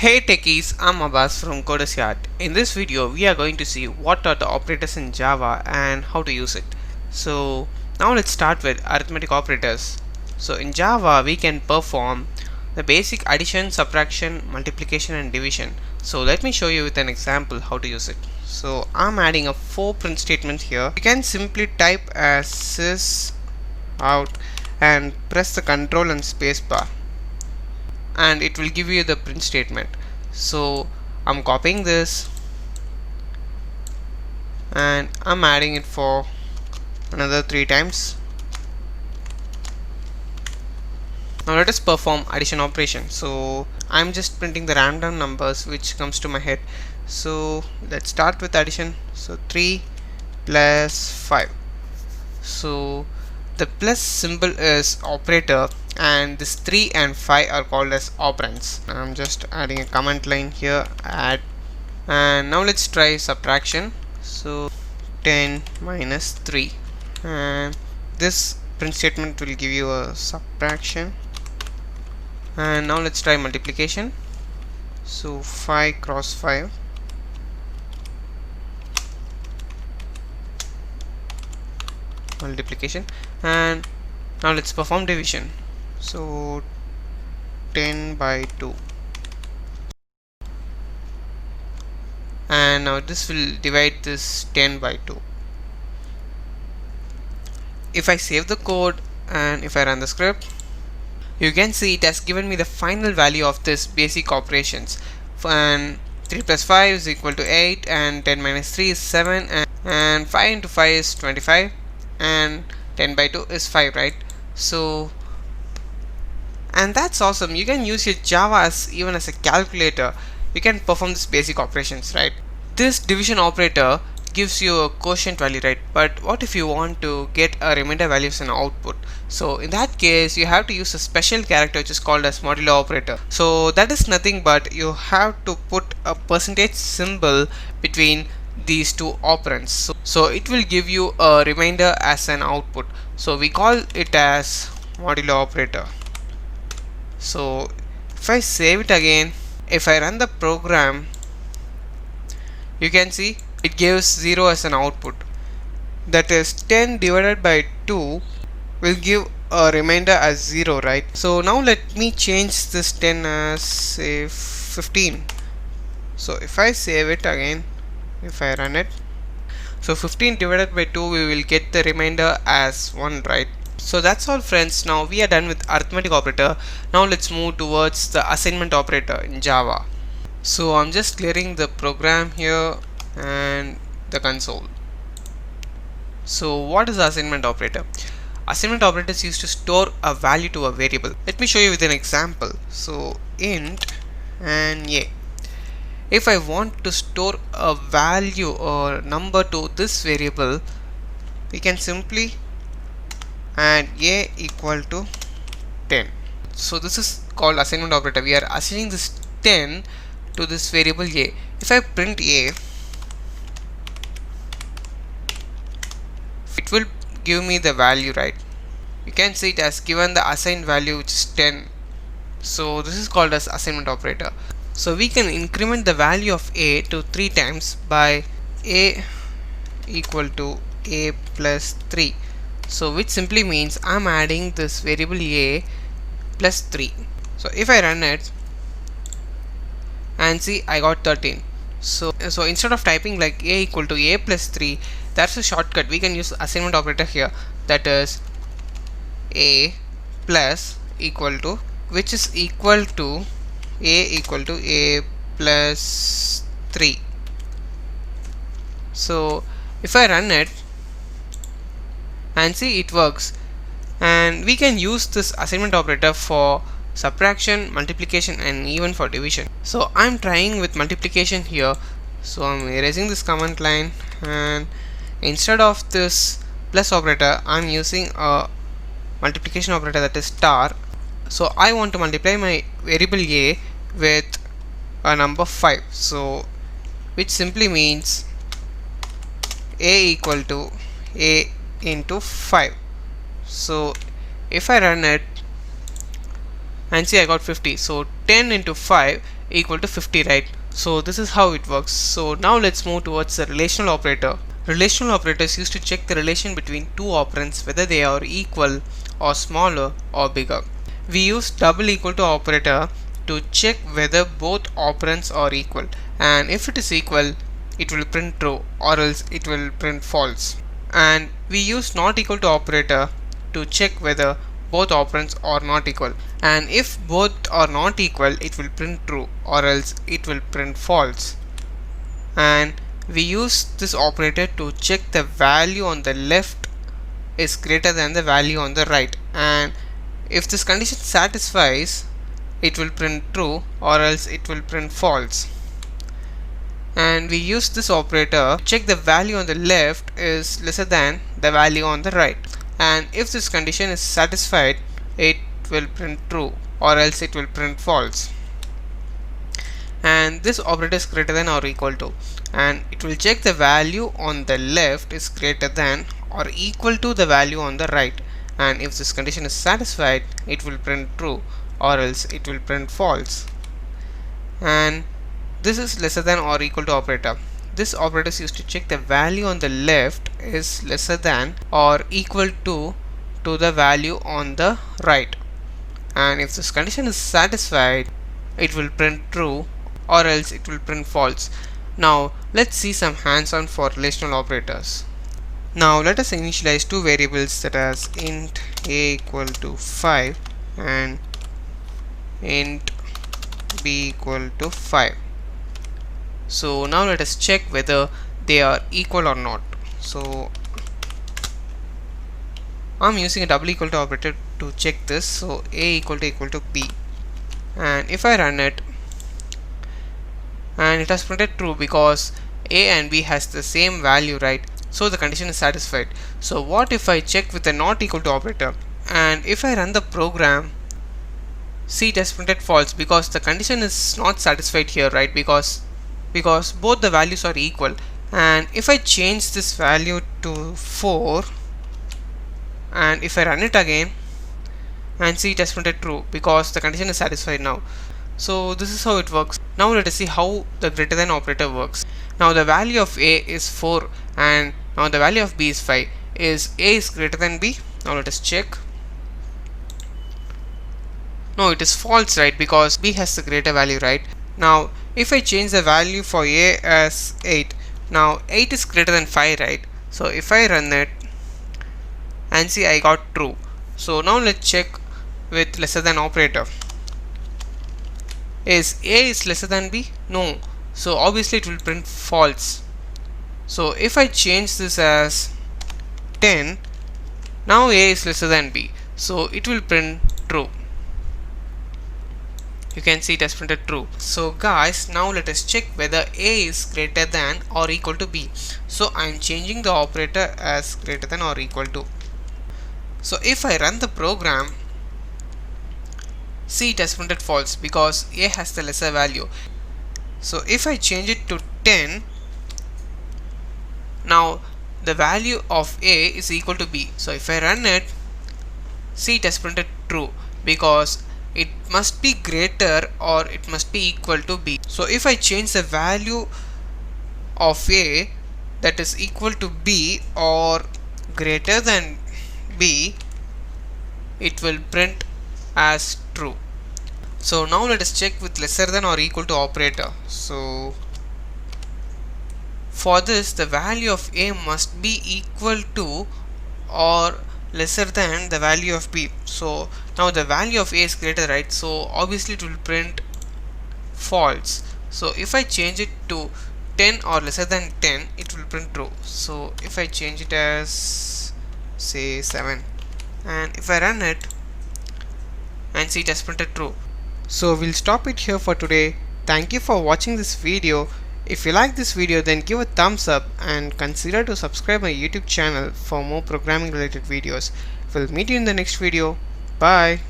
Hey techies, I'm Abbas from Coders Yard. In this video, we are going to see what are the operators in Java and how to use it. So now let's start with arithmetic operators. So in Java, we can perform the basic addition, subtraction, multiplication and division. So let me show you with an example how to use it. So I'm adding a 4 print statement here. You can simply type as sys out and press the control and space bar, and it will give you the print statement. So I'm copying this and I'm adding it for another 3 times. Now let us perform addition operation. So I'm just printing the random numbers which comes to my head. So let's start with addition. So 3 plus 5. So the plus symbol is operator, and this 3 and 5 are called as operands. I'm just adding a comment line here, add, and now let's try subtraction. So 10 minus 3, and this print statement will give you a subtraction. And now let's try multiplication. So 5 cross 5, multiplication. And now let's perform division. So 10 by 2, and now this will divide this 10 by 2. If I save the code and if I run the script, you can see it has given me the final value of this basic operations. And 3 plus 5 is equal to 8, and 10 minus 3 is 7, and 5 into 5 is 25, and 10 by 2 is 5, right? So, and that's awesome. You can use your Java as even as a calculator. You can perform this basic operations, right? This division operator gives you a quotient value, right? But what if you want to get a remainder value as an output? So in that case, you have to use a special character which is called as Modulo Operator. So that is nothing but you have to put a percentage symbol between these two operands. So it will give you a remainder as an output. So we call it as Modulo Operator. So if I save it again, if I run the program, you can see it gives 0 as an output. That is 10 divided by 2 will give a remainder as 0, right? So now let me change this 10 as say 15. So if I save it again, if I run it, so 15 divided by 2 we will get the remainder as 1, right? So that's all friends. Now we are done with arithmetic operator. Now let's move towards the assignment operator in Java. So I'm just clearing the program here and the console. So what is the assignment operator? Assignment operator is used to store a value to a variable. Let me show you with an example. So int and a. If I want to store a value or number to this variable, we can simply add a equal to 10. So this is called assignment operator. We are assigning this 10 to this variable a. If I print a, it will give me the value, right? You can see it has given the assigned value which is 10. So this is called as assignment operator. So we can increment the value of a to 3 times by a equal to a plus 3. So which simply means I'm adding this variable a plus 3. So if I run it and see, I got 13. So instead of typing like a equal to a plus 3, that's a shortcut. We can use assignment operator here, that is a plus equal to, which is equal to a equal to a plus 3. So if I run it and see, it works. And we can use this assignment operator for subtraction, multiplication and even for division. So I'm trying with multiplication here. So I'm erasing this command line, and instead of this plus operator, I'm using a multiplication operator, that is star. So I want to multiply my variable a with a number 5. So which simply means a equal to a into 5. So if I run it and see, I got 50. So 10 into 5 equal to 50, right? So this is how it works. So now let's move towards the relational operator. Relational operators used to check the relation between two operands, whether they are equal or smaller or bigger. We use double equal to operator to check whether both operands are equal, and if it is equal it will print true or else it will print false. And we use not equal to operator to check whether both operands are not equal, and if both are not equal it will print true or else it will print false. And we use this operator to check the value on the left is greater than the value on the right, and if this condition satisfies it will print true or else it will print false. And we use this operator to check the value on the left is lesser than the value on the right, and if this condition is satisfied it will print true or else it will print false. And this operator is greater than or equal to, and it will check the value on the left is greater than or equal to the value on the right, and if this condition is satisfied it will print true or else it will print false. And this is lesser than or equal to operator. This operator is used to check the value on the left is lesser than or equal to the value on the right, and if this condition is satisfied it will print true or else it will print false. Now let's see some hands-on for relational operators. Now let us initialize two variables, that is int a equal to 5 and int b equal to 5. So now let us check whether they are equal or not. So I'm using a double equal to operator to check this. So a equal to b, and if I run it, and it has printed true because a and b has the same value, right? So the condition is satisfied. So what if I check with a not equal to operator, and if I run the program, see it has printed false because the condition is not satisfied here, right? Because both the values are equal. And if I change this value to 4 and if I run it again, and see it has printed true because the condition is satisfied now. So this is how it works. Now let us see how the greater than operator works. Now the value of a is 4 and now the value of b is 5. Is a is greater than b? Now let us check. No, it is false, right? Because b has the greater value, right? Now if I change the value for a as 8, now 8 is greater than 5, right? So if I run it and see I got true. So now let's check with lesser than operator. Is a is lesser than b? No. So obviously it will print false. So if I change this as 10, now a is lesser than b. So it will print true. You can see it has printed true. So guys, now let us check whether a is greater than or equal to b. So I am changing the operator as greater than or equal to. So if I run the program, see it has printed false because a has the lesser value. So if I change it to 10, now the value of a is equal to b. So if I run it, see it has printed true because it must be greater or it must be equal to b. So if I change the value of a that is equal to b or greater than b, it will print as true. So now let us check with lesser than or equal to operator. So for this, the value of a must be equal to or lesser than the value of b. So now the value of a is greater, right? So obviously it will print false. So if I change it to 10 or lesser than 10, it will print true. So if I change it as say 7, and if I run it and see it has printed true. So we'll stop it here for today. Thank you for watching this video. If you like this video, then give a thumbs up and consider to subscribe my YouTube channel for more programming related videos. We'll meet you in the next video. Bye.